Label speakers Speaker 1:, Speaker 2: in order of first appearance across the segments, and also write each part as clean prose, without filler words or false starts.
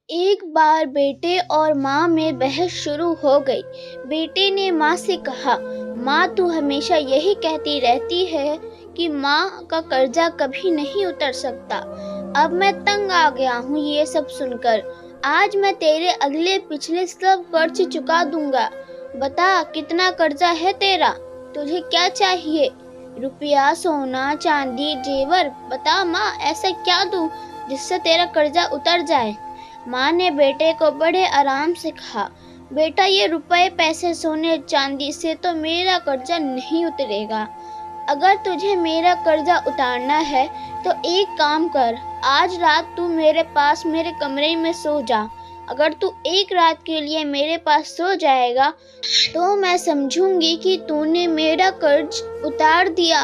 Speaker 1: एक बार बेटे और माँ में बहस शुरू हो गई। बेटे ने माँ से कहा, माँ तू हमेशा यही कहती रहती है कि माँ का कर्जा कभी नहीं उतर सकता। अब मैं तंग आ गया हूँ ये सब सुनकर। आज मैं तेरे अगले पिछले सब कर्ज चुका दूंगा। बता कितना कर्जा है तेरा? तुझे क्या चाहिए? रुपया, सोना, चांदी, जेवर? बता माँ, ऐसा क्या दूं जिससे तेरा कर्जा उतर जाए? माँ ने बेटे को बड़े आराम से कहा, बेटा ये रुपए, पैसे, सोने, चांदी से तो मेरा कर्जा नहीं उतरेगा। अगर तुझे मेरा कर्जा उतारना है तो एक काम कर, आज रात तू मेरे पास मेरे कमरे में सो जा। अगर तू एक रात के लिए मेरे पास सो जाएगा तो मैं समझूंगी कि तूने मेरा कर्ज उतार दिया।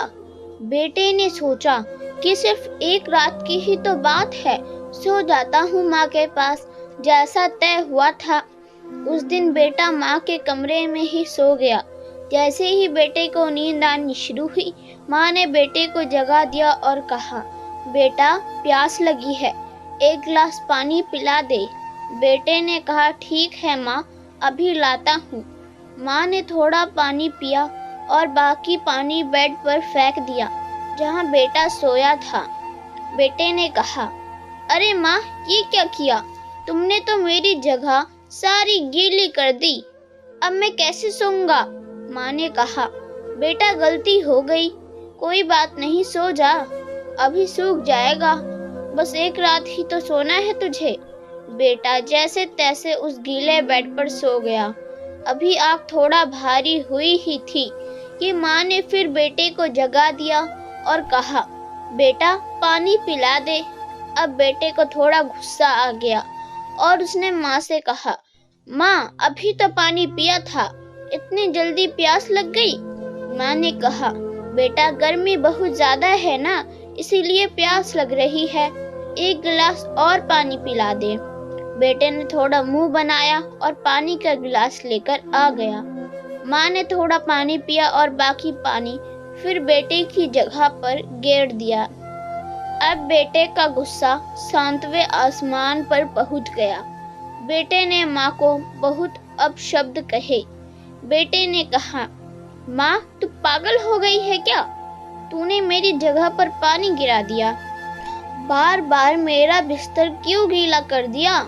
Speaker 1: बेटे ने सोचा कि सिर्फ एक रात की ही तो बात है, सो जाता हूँ माँ के पास। जैसा तय हुआ था उस दिन बेटा माँ के कमरे में ही सो गया। जैसे ही बेटे को नींद आनी शुरू हुई, माँ ने बेटे को जगा दिया और कहा, बेटा प्यास लगी है, एक गिलास पानी पिला दे। बेटे ने कहा, ठीक है माँ, अभी लाता हूँ। माँ ने थोड़ा पानी पिया और बाकी पानी बेड पर फेंक दिया जहाँ बेटा सोया था। बेटे ने कहा, अरे माँ, ये क्या किया? तुमने तो मेरी जगह सारी गीली कर दी। अब मैं कैसे सोऊंगा? माँ ने कहा, बेटा गलती हो गई, कोई बात नहीं, सो जा, अभी सूख जाएगा। बस एक रात ही तो सोना है तुझे। बेटा जैसे तैसे उस गीले बेड पर सो गया। अभी आँख थोड़ा भारी हुई ही थी कि माँ ने फिर बेटे को जगा दिया और कहा, बेटा पानी पिला दे। अब बेटे को थोड़ा गुस्सा आ गया और उसने माँ से कहा, माँ अभी तो पानी पिया था, इतनी जल्दी प्यास लग गई? माँ ने कहा, बेटा गर्मी बहुत ज्यादा है ना, इसीलिए प्यास लग रही है, एक गिलास और पानी पिला दे। बेटे ने थोड़ा मुंह बनाया और पानी का गिलास लेकर आ गया। माँ ने थोड़ा पानी पिया और बाकी पानी फिर बेटे की जगह पर गेर दिया। अब बेटे का गुस्सा सातवें आसमान पर पहुंच गया। बेटे ने माँ को बहुत अपशब्द कहे। बेटे ने कहा, माँ तू पागल हो गई है क्या? तूने मेरी जगह पर पानी गिरा दिया, बार बार मेरा बिस्तर क्यों गीला कर दिया?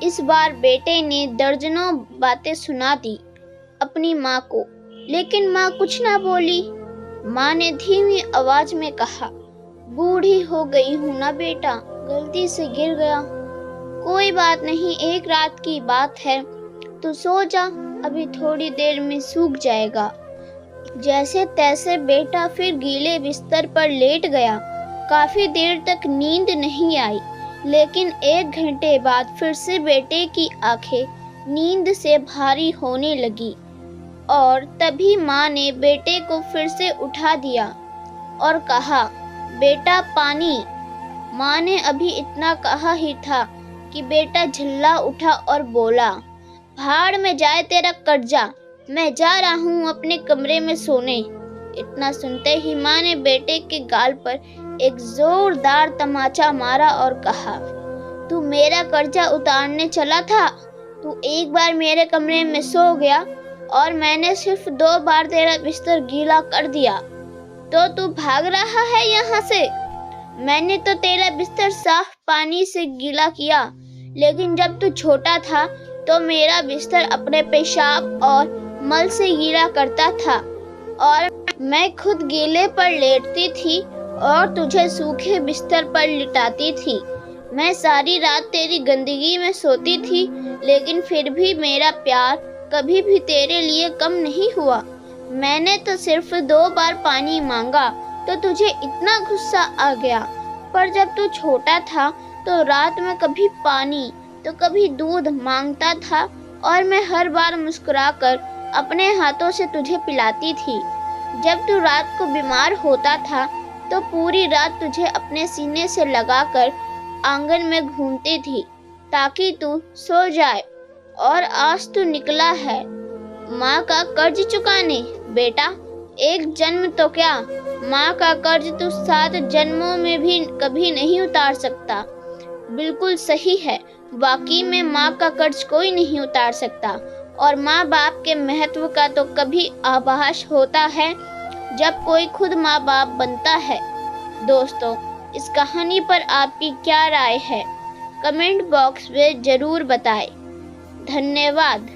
Speaker 1: इस बार बेटे ने दर्जनों बातें सुना दी अपनी माँ को, लेकिन माँ कुछ ना बोली। माँ ने धीमी आवाज में कहा, बूढ़ी हो गई हूँ ना बेटा, गलती से गिर गया। कोई बात नहीं, एक रात की बात है, तू सो जा, अभी थोड़ी देर में सूख जाएगा। जैसे तैसे बेटा फिर गीले बिस्तर पर लेट गया। काफी देर तक नींद नहीं आई, लेकिन एक घंटे बाद फिर से बेटे की आंखें नींद से भारी होने लगी और तभी माँ ने बेटे को फिर से उठा दिया और कहा, बेटा पानी। माँ ने अभी इतना कहा ही था कि बेटा झल्ला उठा और बोला, भाड़ में जाए तेरा कर्जा, मैं जा रहा हूँ अपने कमरे में सोने। इतना सुनते ही माँ ने बेटे के गाल पर एक जोरदार तमाचा मारा और कहा, तू मेरा कर्जा उतारने चला था, तू एक बार मेरे कमरे में सो गया और मैंने सिर्फ 2 बार तेरा बिस्तर गीला कर दिया तो तू भाग रहा है यहाँ से। मैंने तो तेरा बिस्तर साफ पानी से गीला किया, लेकिन जब तू छोटा था तो मेरा बिस्तर अपने पेशाब और मल से गीला करता था और मैं खुद गीले पर लेटती थी और तुझे सूखे बिस्तर पर लिटाती थी। मैं सारी रात तेरी गंदगी में सोती थी, लेकिन फिर भी मेरा प्यार कभी भी तेरे लिए कम नहीं हुआ। मैंने तो सिर्फ 2 बार पानी मांगा तो तुझे इतना गुस्सा आ गया, पर जब तू छोटा था तो रात में कभी पानी तो कभी दूध मांगता था और मैं हर बार मुस्कुराकर अपने हाथों से तुझे पिलाती थी। जब तू रात को बीमार होता था तो पूरी रात तुझे अपने सीने से लगाकर आंगन में घूमती थी ताकि तू सो जाए, और आज तू निकला है माँ का कर्ज चुकाने। बेटा एक जन्म तो क्या, माँ का कर्ज तू 7 जन्मों में भी कभी नहीं उतार सकता। बिल्कुल सही है, वाकई में माँ का कर्ज कोई नहीं उतार सकता और माँ बाप के महत्व का तो कभी आभास होता है जब कोई खुद माँ बाप बनता है। दोस्तों, इस कहानी पर आपकी क्या राय है? कमेंट बॉक्स में जरूर बताएं। धन्यवाद।